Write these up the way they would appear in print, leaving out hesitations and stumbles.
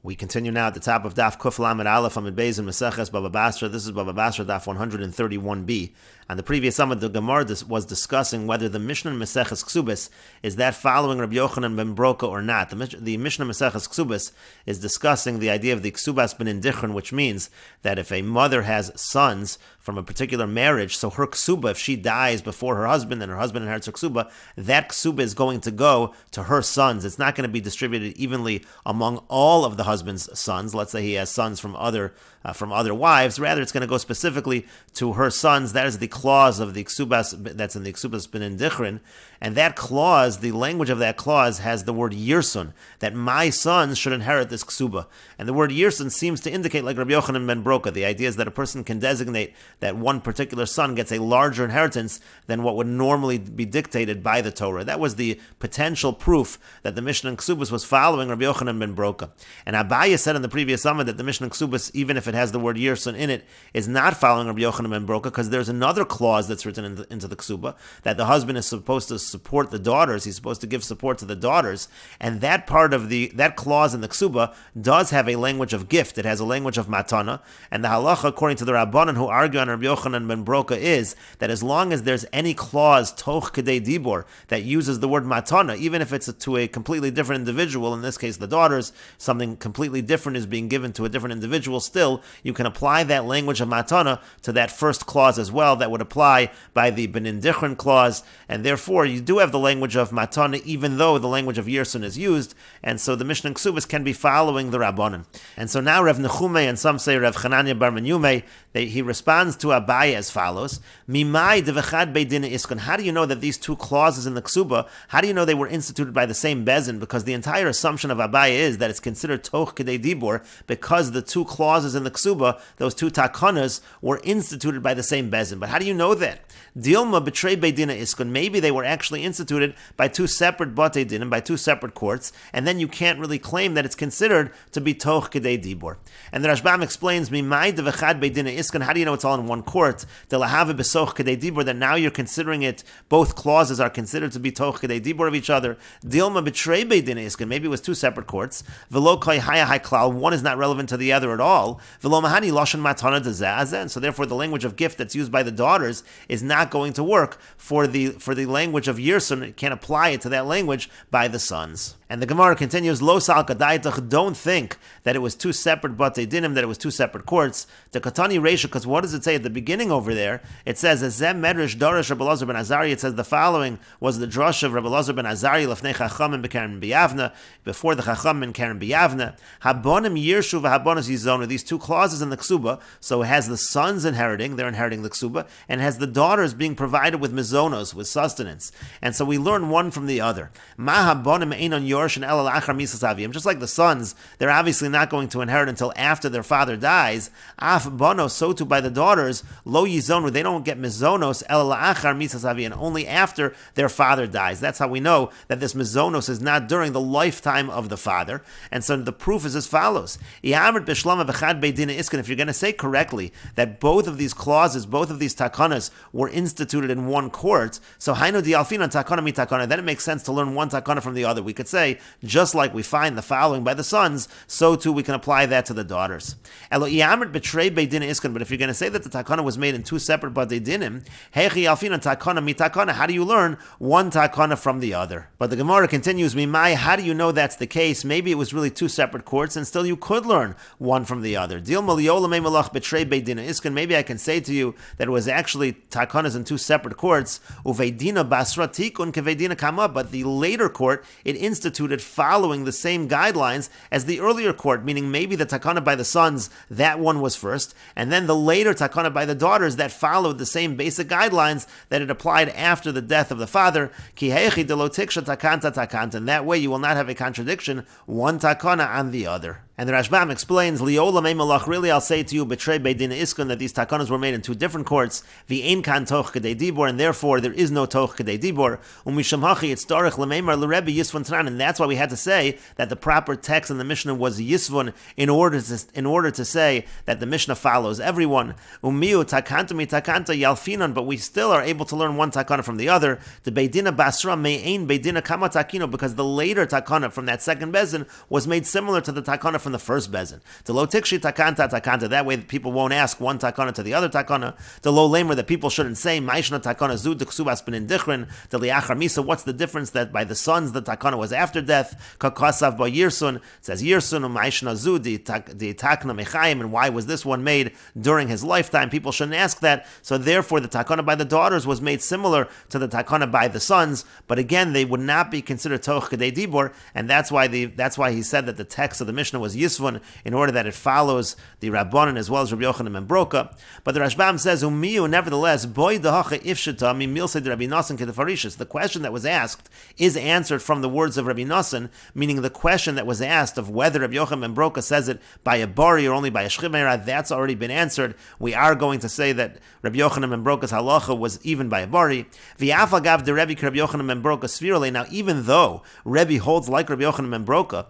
We continue now at the top of Daf Kuf Lamed Aleph Amid Beis in Meseches Bava Basra. This is Bava Basra Daf 131b. On the previous summit, the Gemara was discussing whether the Mishnah in Meseches Ksubis is that following Rabbi Yochanan ben Broka or not. The Mishnah Meseches Ksubis is discussing the idea of the Ksubas ben Indichron, which means that if a mother has sons from a particular marriage, so her Ksuba, if she dies before her husband and her husband inherits her Ksuba, that Ksuba is going to go to her sons. It's not going to be distributed evenly among all of the husband's sons. Let's say he has sons from other wives. Rather, it's going to go specifically to her sons. That is the clause of the Ksubas that's in the Ksubas ben Indichron. And that clause, the language of that clause has the word Yirsun, that my sons should inherit this Ksuba. And the word Yirsun seems to indicate, like Rabbi Yochanan ben Broka, the idea is that a person can designate that one particular son gets a larger inheritance than what would normally be dictated by the Torah. That was the potential proof that the Mishnah in Ksubas was following Rabbi Yochanan ben Broka. And Abaye said in the previous summit that the Mishnah in Ksubas, even if it has the word Yirsun in it, is not following Rabbi Yochanan ben Broka, because there's another clause that's written into the Ksuba, that the husband is supposed to support the daughters, he's supposed to give support to the daughters, and that part of that clause in the Ksuba does have a language of gift. It has a language of matana, and the halacha, according to the Rabbanan who argue on Rabbi Yochanan ben Broka, is that as long as there's any clause toch kedei dibor that uses the word matana, even if it's to a completely different individual, in this case the daughters, something completely different is being given to a different individual, still you can apply that language of matana to that first clause as well. That would apply by the ben indichron clause, and therefore you do have the language of matana even though the language of Yirsun is used, and so the Mishnah in Ksubas can be following the Rabbanan. And so now Rav Nechume and some say Rav Chananya bar Menyume, he responds to Abaye as follows: Mimai devechad beidin iskon. How do you know that these two clauses in the Ksuba, how do you know they were instituted by the same bezin? Because the entire assumption of Abaye is that it's considered toch kedei dibor because the two clauses in the Ksuba, those two takanas, were instituted by the same bezin. But how do you know that? Dilma betrei beidina iskon. Maybe they were actually instituted by two separate batei dinim, by two separate courts, and then you can't really claim that it's considered to be toch kedei dibor. And the Rashbam explains, Mimai devechad beidina iskon. How do you know it's all in one court? Delahave besoch kedei dibor, that now you're considering it, both clauses are considered to be toch kedei dibor of each other. Dilma betrei beidina iskon. Maybe it was two separate courts. Velo kai haya hai klal. One is not relevant to the other at all. Velo mahani lashon matana dezeh. And so therefore the language of gift that's used by the daughters is not going to work for the language of Yirsun. It can't apply it to that language by the sons. And the Gemara continues, Lo sal kadaitach, don't think that it was two separate batei dinim, that it was two separate courts. The katani reisha, because what does it say at the beginning over there? It says, Ezem medrash darash Rabbi Elazar ben Azari. It says the following was the drush of Rabbi Elazar ben Azari, lefnei chachamim b'karen b'yavna, before the chachamim in karen b'yavna. Habonim yirshu v'habonos yizonu. These two clauses in the Ksuba, so it has the sons inheriting, they're inheriting the Ksuba, and it has the daughters being provided with mizonos, with sustenance. And so we learn one from the other. Ma habonim einon just like the sons, they're obviously not going to inherit until after their father dies. Af bono, so too by the daughters, lo yizonu, they don't get mizonos el la'achar misasavi, and only after their father dies. That's how we know that this mizonos is not during the lifetime of the father. And so the proof is as follows: if you're going to say correctly that both of these clauses, both of these takanas were instituted in one court, so hainu dialfina takana mi takana, then it makes sense to learn one takana from the other. We could say, just like we find the following by the sons, so too we can apply that to the daughters. But if you're going to say that the takana was made in two separate batei dinim, how do you learn one takana from the other? But the Gemara continues, Mimai, how do you know that's the case? Maybe it was really two separate courts, and still you could learn one from the other. Maybe I can say to you that it was actually takanas in two separate courts, but the later court, it instituted following the same guidelines as the earlier court, meaning maybe the takana by the sons, that one was first, and then the later takana by the daughters that followed the same basic guidelines that it applied after the death of the father. And that way you will not have a contradiction, one takana on the other. And the Rashbam explains, Liola Meimalach, really I'll say to you, Betrei Beidin Iskun, that these takanas were made in two different courts, V'ein kan toch kedei dibor, and therefore there is no toch kedei dibor, Umisham hachi it's darich lemeimar l'Rebbe yisvun tran, and that's why we had to say that the proper text in the Mishnah was yisvun in order to say that the Mishnah follows everyone. Umiu takanta mi takanta yalfinan, but we still are able to learn one takana from the other. The Beidina Basra me'ein Beidina kama takino, because the later takana from that second bezin was made similar to the takana from the first bezin. The lo tikshi takanta takanta. That way people won't ask one takana to the other takana. The lo lamer, that people shouldn't say maishna takana zu de ksubas ben indichrin. The liachar misa. What's the difference that by the sons the takana was after death? Kakasav ba yirsun. It says yirsun maishna zu the takna mechayim. And why was this one made during his lifetime? People shouldn't ask that. So therefore, the takana by the daughters was made similar to the takana by the sons. But again, they would not be considered toch kedei dibor, and that's why he said that the text of the Mishnah was yisvun in order that it follows the Rabbanan as well as Rabbi Yochanan and Broka. But the Rashbam says umiyu, nevertheless boy dahacha ifshita mi milse de Rabbi Nassan kedefarishis. The question that was asked is answered from the words of Rabbi Nassan, meaning the question that was asked of whether Rabbi Yochanan and Broka says it by a bari or only by a shchimera, that's already been answered. We are going to say that Rabbi Yochanan and Broka's halacha was even by a bari. V'afa gav de Rabbi Rabbi Yochanan and Broka svirale. Now, even though Rebbe holds like Rabbi Yochanan and Broka,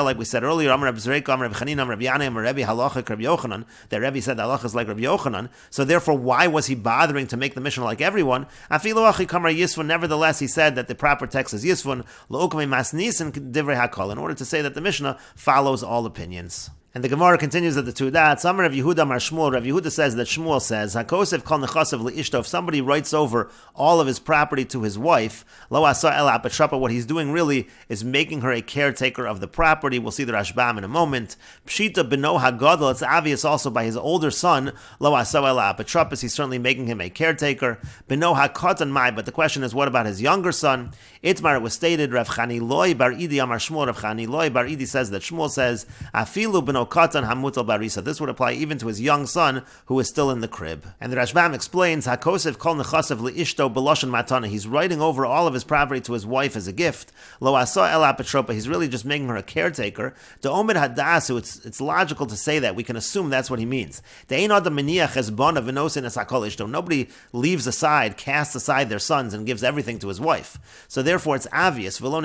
like we said earlier, Amar Rabbi Zreika, Amar Rabbi Chanina, Amar Rabbi Yanai, Amar Rebbe halacha Rabbi Yochanan, that Rebbe said the halacha is like Rabbi Yochanan. So therefore, why was he bothering to make the Mishnah like everyone? Afilu achi kamar yisvun. Nevertheless, he said that the proper text is yisvun. Lo'ukmei masnis and divrei hakol, in order to say that the Mishnah follows all opinions. And the Gemara continues at the two dots. Amar Rav Yehuda Mar Shmuel. Rav Yehuda says that Shmuel says, "Hakosev kol nechasav leishto." If somebody writes over all of his property to his wife, lo asa el apatrapa. What he's doing really is making her a caretaker of the property. We'll see the Rashbam in a moment. Pshita beno hagadol. It's obvious also by his older son, lo asa el apatrapas. He's certainly making him a caretaker. Beno hakatan mai. But the question is, what about his younger son? Itmar, it was stated, Rav Chani Loi Bar Idi Amar Shmuel. Rav Chani Loi Bar Idi says that Shmuel says, Afilu beno katan hamutal barisa. This would apply even to his young son who is still in the crib. And the Rashbam explains, Hakosev kol nechasav leishto beloshen matana. He's writing over all of his property to his wife as a gift. Lo asa el apatropa. He's really just making her a caretaker. De omed hadasu. It's logical to say that. We can assume that's what he means. De'ein adam meniach hezbona v'nosin es hakol ishto. Nobody leaves aside, casts aside their sons and gives everything to his wife. So therefore, it's obvious. What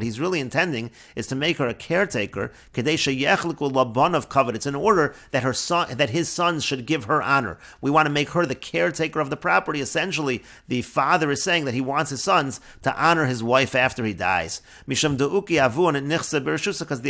he's really intending is to make her a caretaker. It's in order that her son, that his sons should give her honor. We want to make her the caretaker of the property. Essentially, the father is saying that he wants his sons to honor his wife after he dies. Because the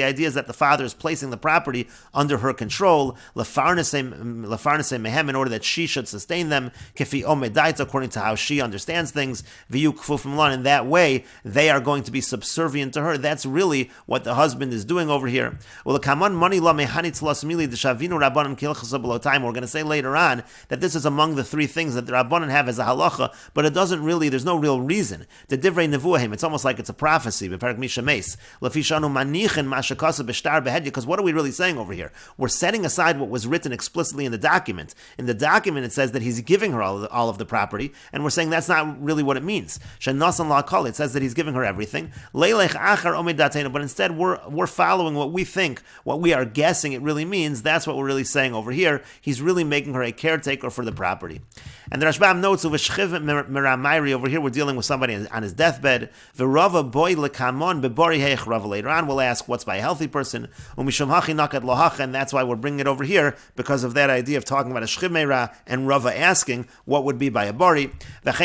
idea is that the father is placing the property under her control, in order that she should sustain them, according to how she understands things. In that way, they are going to be subservient to her. That's really what the husband is doing over here. We're going to say later on that this is among the three things that the Rabbanan have as a halacha, but it doesn't really, there's no real reason. The divrei nevuahim, it's almost like it's a prophecy. Because what are we really saying over here? We're setting aside what was written explicitly in the document. In the document, it says that he's giving her all of the property, and we're saying that's not really what it means. It says that he's giving her everything. But instead, we're following what we think, what we are guessing it really means. That's what we're really saying over here. He's really making her a caretaker for the property. And the Rashbam notes over here, we're dealing with somebody on his deathbed. Later on, we'll ask what's by a healthy person. And that's why we're bringing it over here, because of that idea of talking about a shchimera and Rava asking what would be by a bari. That's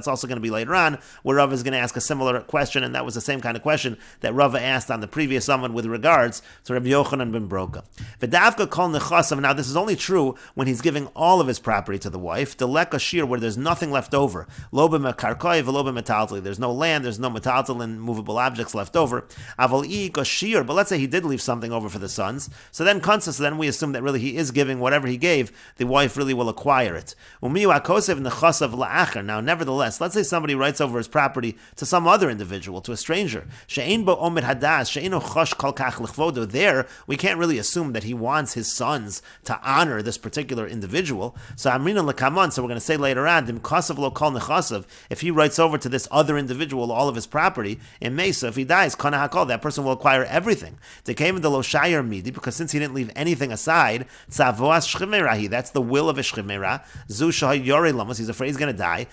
also going to be later on, where Rava is going to ask a similar question, and that was the same kind of question that Rava asked on the previous summon with regards to Rabbi Yochanan ben Broka. Now, this is only true when he's giving all of his property to the wife. The leka shir, where there's nothing left over. Lo b'mekarkoi v'lo b'metaltali. There's no land, there's no metaltal and movable objects left over. Aval i shir, but let's say he did leave something over for the sons. So then we assume that really he is giving whatever he gave, the wife really will acquire it. Now, nevertheless, let's say somebody writes over his property to some other individual, to a stranger. There, we can't really assume that he wants his sons to honor this particular individual. So we're going to say later on, if he writes over to this other individual all of his property, in Mesa, if he dies, that person will acquire everything. Because since he didn't leave anything aside, that's the will of a shchimera. He's afraid he's going to die.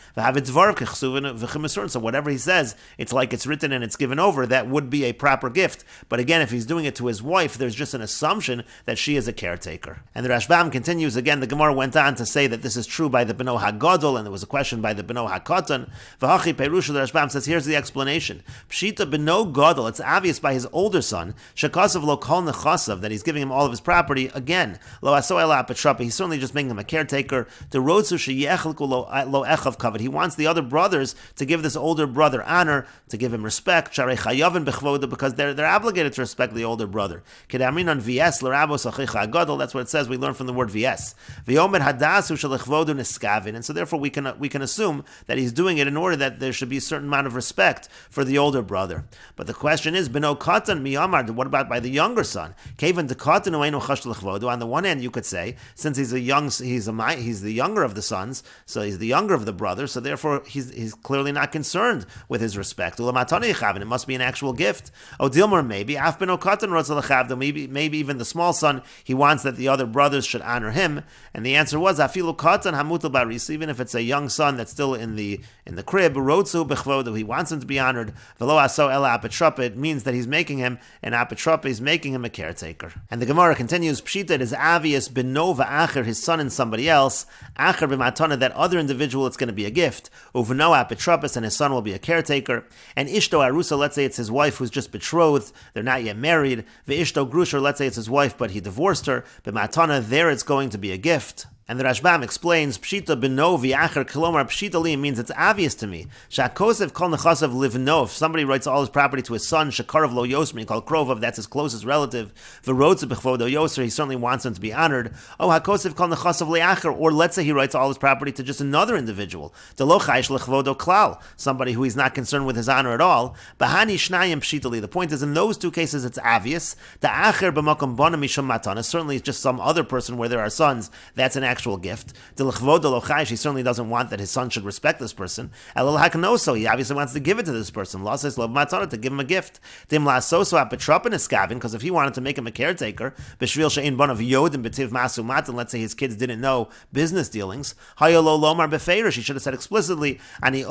So whatever he says, it's like it's written and it's given over. That would be a proper gift. But again, if he's doing it to his wife, there's just an assumption that she is a caretaker. And the the Rashbam continues again. The Gemara went on to say that this is true by the Beno HaGadol, and there was a question by the Beno HaKatan. V'hachi Perusha, the Rashbam says, here's the explanation. Pshita Beno Gadol, it's obvious by his older son, Shekasav lo kol nechasav, that he's giving him all of his property. Again, lo aso ela apetrapa, he's certainly just making him a caretaker. The rodzu sheyechelku lo echav kavod, he wants the other brothers to give this older brother honor, to give him respect, sharei chayavin bechvoda, because they're obligated to respect the older brother. Kedamrin on vs l'rabos achicha agadol, that's what it says. We learn from the word vs. V'yomer hadasu shelichvodu niskavin, and so therefore we can assume that he's doing it in order that there should be a certain amount of respect for the older brother. But the question is, beno katan miyamar, what about by the younger son? Kaven de katan u'einu chash l'chvodu. On the one hand, you could say, since he's the younger of the sons, so he's the younger of the brothers, so therefore he's clearly not concerned with his respect. It must be an actual gift. Odilmer, maybe af beno katan rotza l'chavdo, maybe even the small son, he wants that the other brothers should honor him. And the answer was afilu katan hamutal baris, even if it's a young son that's still in the crib, rotzu bechvodu, he wants him to be honored. Velo aso ela apetrapa, it means that he's making him an apetrapa, he's making him a caretaker. And the Gemara continues, pshita, it is obvious beno va'acher, his son and somebody else, acher b'matana, that other individual, it's going to be a gift. Uvno apetrapas, and his son will be a caretaker. And ishto arusa, let's say it's his wife who's just betrothed, they're not yet married. Ve'ishto grusher, let's say it's his wife but he divorced her. B'matana, there it's going to be a gift. And the Rashbam explains, Pshita b'no v'acher kilomar, Pshita li means it's obvious to me. Shakosev kol nechasav livno, if somebody writes all his property to his son, Shekarav lo yosmer, called Krovov, that's his closest relative. V'rotze b'chvodo yoser, he certainly wants him to be honored. Oh, hakosev kol nechasav li'acher, or let's say he writes all his property to just another individual. Delo chayish lechvodo klal, somebody who he's not concerned with his honor at all. Bahani shnayim Pshita li, the point is in those two cases it's obvious. The acher b'makom bona mishum matana, certainly it's just some other person where there are sons, that's an actual gift. He certainly doesn't want that his son should respect this person. He obviously wants to give it to this person. To give him a gift. Because if he wanted to make him a caretaker, let's say his kids didn't know business dealings, he should have said explicitly, he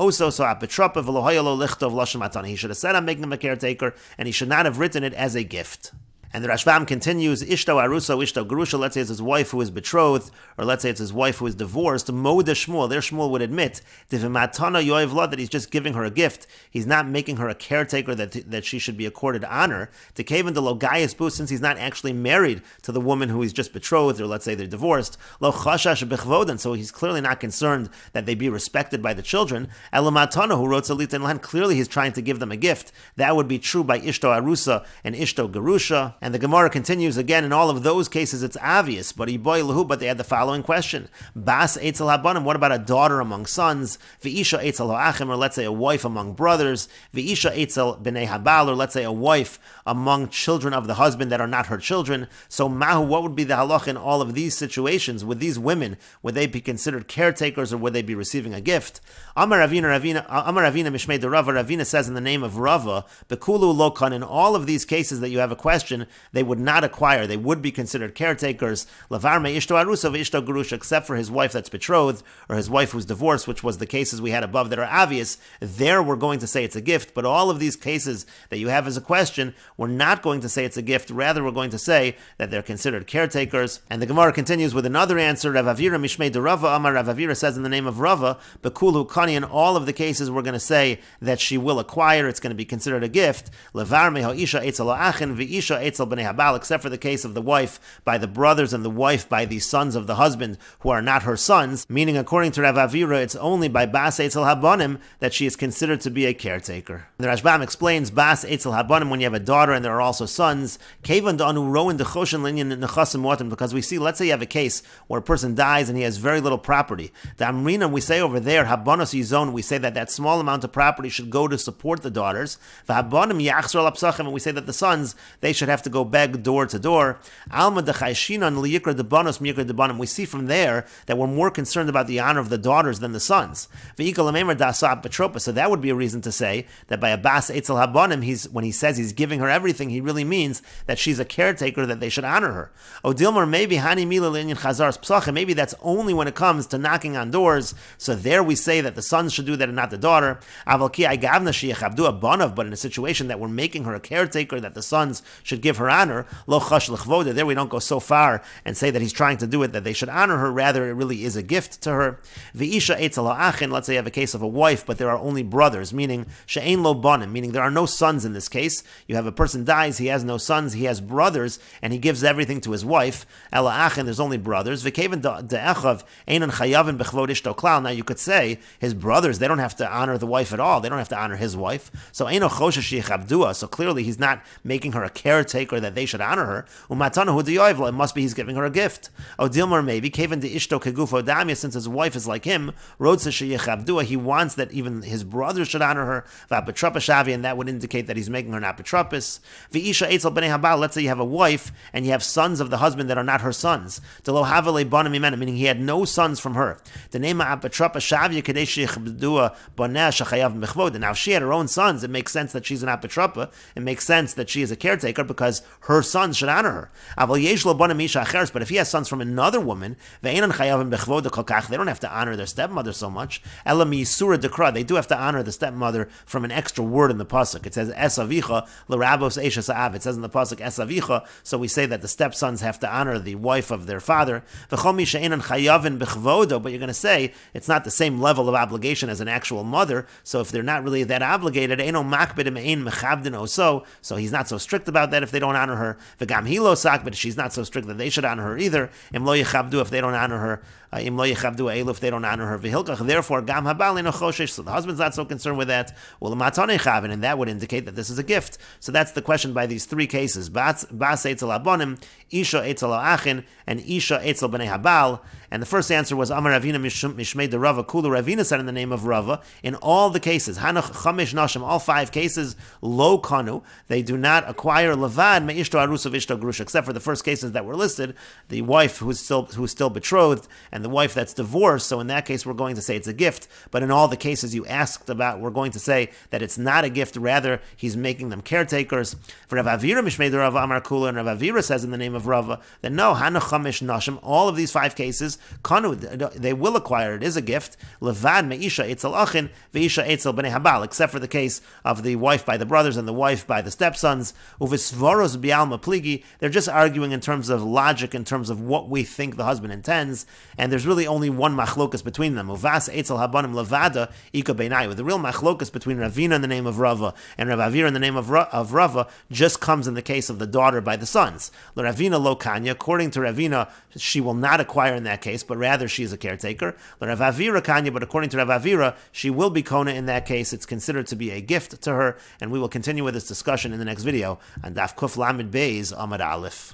should have said, I'm making him a caretaker, and he should not have written it as a gift. And the Rashbam continues, Ishto Arusa, Ishto Gerusha, let's say it's his wife who is betrothed, or let's say it's his wife who is divorced, Moda Shmuel, there Shmuel would admit, that he's just giving her a gift, he's not making her a caretaker that she should be accorded honor, to Kaven de Logayas Bu, since he's not actually married to the woman who he's just betrothed, or let's say they're divorced, Lo Chashash Bechvoden, so he's clearly not concerned that they be respected by the children, Elamatana, who wrote Salit and Lan, clearly he's trying to give them a gift. That would be true by Ishto Arusa and Ishto Gerusha. And the Gemara continues again, in all of those cases it's obvious, but they had the following question. Bas Eitzel Habanim, what about a daughter among sons? V'isha Eitzel Ha'achim, or let's say a wife among brothers. V'isha Eitzel B'nei Habal, or let's say a wife among children of the husband that are not her children. So Mahu, what would be the halach in all of these situations? With these women, would they be considered caretakers or would they be receiving a gift? Amar Ravina Mishmei de Rava, Ravina says in the name of Rava, Bekulu Lokan, in all of these cases that you have a question, they would not acquire, they would be considered caretakers, Lavarme Ishto Arusa Ishto Gerusha, except for his wife that's betrothed, or his wife who's divorced, which was the cases we had above that are obvious. There we're going to say it's a gift, but all of these cases that you have as a question, we're not going to say it's a gift, rather we're going to say that they're considered caretakers. And the Gemara continues with another answer, Rav Avira Mishmei de Rava, Amar Rav Avira says in the name of Rava, Bekulu Kani, in all of the cases we're going to say that she will acquire, it's going to be considered a gift, Lavarme Ha'isha Eitzel Ha'achin V'isha Eitzel B'nei Habal, except for the case of the wife by the brothers and the wife by the sons of the husband who are not her sons, meaning according to Rav Avira, it's only by Bas Eitzel Habanim that she is considered to be a caretaker. The Rashbam explains Bas Eitzel Habanim, when you have a daughter and there are also sons, Kevan Da'anu Rowan Dechoshen Linyan Nechasim Mortem, because we see, let's say you have a case where a person dies and he has very little property. The Amrina, we say over there, Habanos Yizon, we say that small amount of property should go to support the daughters. V'Habanim Yachzor Lapsachem, and we say that the sons, they should have to go beg door to door. Alma Dechayshinan Liyikra Debanos Miyikra Debanim, we see from there that we're more concerned about the honor of the daughters than the sons. V'Ikal Amemer Dasa Betropa, so that would be a reason to say that by a Bas Eitzel Habanim, when he says he's giving her everything, he really means that she's a caretaker, that they should honor her. Odilmer, maybe Hani Mila Linyan Chazar's Psacha, maybe that's only when it comes to knocking on doors, so there we say that the sons should do that and not the daughter. Avalki Agavna Shiachabdu Abanav, but in a situation that we're making her a caretaker, that the sons should give her honor. Lo chash l'chvoda. There we don't go so far and say that he's trying to do it that they should honor her. Rather, it really is a gift to her. V'isha etzel ha'achin. Let's say you have a case of a wife, but there are only brothers, meaning she'ein lo banim, meaning there are no sons in this case. You have a person dies, he has no sons, he has brothers, and he gives everything to his wife. Ela achin, there's only brothers. V'keven de'echav einan chayavin b'chvod ishto klal. Now you could say his brothers, they don't have to honor the wife at all. They don't have to honor his wife. So eino choshesh yichabdua. So clearly he's not making her a caretaker that they should honor her. Umatanahu diyoivla. It must be he's giving her a gift. O dilmar maybe keven de'ishto kegufo damya. Since his wife is like him, rodse sheyichabdua. He wants that even his brothers should honor her. V'apetrapa shavi, and that would indicate that he's making her an apetropis. V'isha etzel b'nei habal. Let's say you have a wife and you have sons of the husband that are not her sons. Delo havale banim imena, meaning he had no sons from her. The name apetrapa shavi kadesh yichabdua baneh shachayav mechvod. Now if she had her own sons, it makes sense that she's an apetrapa. It makes sense that she is a caretaker because her sons should honor her. Aval yesh lo banim isha acheres. But if he has sons from another woman, ve'enan chayavim bechvod kolkach, they don't have to honor their stepmother so much. Elam yisura dekra, they do have to honor the stepmother from an extra word in the pasuk. It says esavicha l'rabos eisha sa'av. It says in the pasuk esavicha, so we say that the stepsons have to honor the wife of their father. V'chol mi she'enan chayavin bechvodo, but you're going to say it's not the same level of obligation as an actual mother. So if they're not really that obligated, eino makbid ein mechavdin oso, so he's not so strict about that if they don't honor her. V'gam hilo sak, but she's not so strict that they should honor her either. Im lo yichabdu, if they don't honor her. Im lo yichabdu elu, if they don't honor her. V'hilkach, therefore gam habal eno choshesh, so the husband's not so concerned with that. Well, matane chavin, and that would indicate that this is a gift. So that's the question by these three cases: bas etzel abonim, isha etzel achin, and isha etzel b'nei habal. And the first answer was Amar Ravina Mishmei de Rava Kulu. Ravina said in the name of Rava, in all the cases, Hanach Chamish Nashim, all 5 cases, Lo Kanu, they do not acquire Levad Me'ishto Arusa Vishto Grusha, except for the first cases that were listed, the wife who's still betrothed, and the wife that's divorced. So in that case, we're going to say it's a gift. But in all the cases you asked about, we're going to say that it's not a gift, rather he's making them caretakers. For Rav Avira Mishmei de Rava Amar Kulu, and Rav Avira says in the name of Rava, that no, Hanach Chamish Nashim, all of these 5 cases, Kanu, they will acquire it, is a gift. Levad me'isha etzel achin ve'isha etzel b'nei habal, except for the case of the wife by the brothers and the wife by the stepsons. Uvisvoros bialma pligi, they're just arguing in terms of logic, in terms of what we think the husband intends, and there's really only one machlokas between them. Uvas etzel habanim levada ika beinai. The real machlokas between Ravina in the name of Rava and Rav Avira in the name of Rava just comes in the case of the daughter by the sons. Ravina lo kanya, according to Ravina, she will not acquire in that case, but rather she is a caretaker. Rav Avira kanya, but according to Rav Avira, she will be kona in that case. It's considered to be a gift to her, and we will continue with this discussion in the next video on Daf Kuf Lamed Beis Amud Aleph.